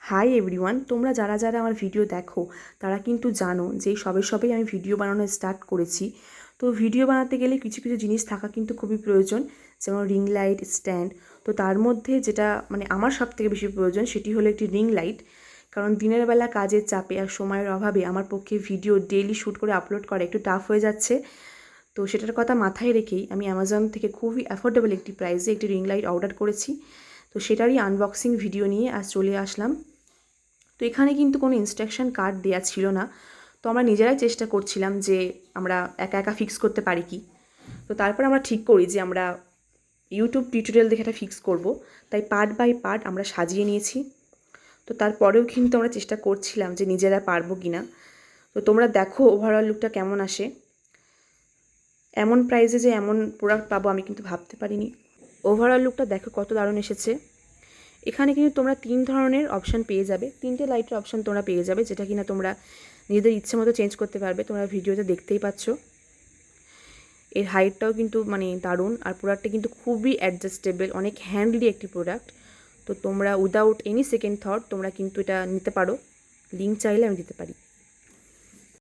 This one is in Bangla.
হাই এভরিওয়ান, তোমরা যারা যারা আমার ভিডিও দেখো তারা কিন্তু জানো যে সবেই আমি ভিডিও বানানো স্টার্ট করেছি। তো ভিডিও বানাতে গেলে কিছু কিছু জিনিস থাকা কিন্তু খুবই প্রয়োজন, যেমন রিং লাইট, স্ট্যান্ড। তো তার মধ্যে যেটা আমার সবথেকে বেশি প্রয়োজন সেটি হলো একটি রিং লাইট। কারণ দিনের বেলা কাজের চাপে আর সময়ের অভাবে আমার পক্ষে ভিডিও ডেইলি শ্যুট করে আপলোড করা একটু টাফ হয়ে যাচ্ছে। তো সেটার কথা মাথায় রেখেই আমি অ্যামাজন থেকে খুবই অ্যাফোর্ডেবল একটি প্রাইসে একটি রিং লাইট অর্ডার করেছি। তো সেটারই আনবক্সিং ভিডিও নিয়ে আজ চলে আসলাম। তো এখানে কিন্তু কোনো ইনস্ট্রাকশন কার্ড দেওয়া ছিল না। তো আমরা নিজেরাই চেষ্টা করছিলাম যে আমরা একা একা ফিক্স করতে পারি কি। তো তারপর আমরা ঠিক করি যে আমরা ইউটিউব টিউটোরিয়াল দেখে এটা ফিক্স করব। তাই পার্ট বাই পার্ট আমরা সাজিয়ে নিয়েছি। তো তারপরেও কিন্তু আমরা চেষ্টা করছিলাম যে নিজেরা পারবো কি না। তো তোমরা দেখো ওভারঅল লুকটা কেমন আসে। এমন প্রাইসে যে এমন প্রোডাক্ট পাবো আমি কিন্তু ভাবতে পারিনি। ওভারঅল লুকটা দেখো কত দারুণ এসেছে। এখানে কিন্তু তোমরা 3 ধরনের অপশান পেয়ে যাবে, 3টে লাইটের অপশান তোমরা পেয়ে যাবে, যেটা কিনা তোমরা নিজেদের ইচ্ছে মতো চেঞ্জ করতে পারবে। তোমরা ভিডিওতে দেখতেই পাচ্ছ। এর হাইটটাও কিন্তু দারুণ, আর প্রোডাক্টটা কিন্তু খুবই অ্যাডজাস্টেবল, অনেক হ্যান্ডলি একটি প্রোডাক্ট। তো তোমরা উইদাউট এনি সেকেন্ড থট তোমরা কিন্তু এটা নিতে পারো। লিঙ্ক চাইলে আমি দিতে পারি।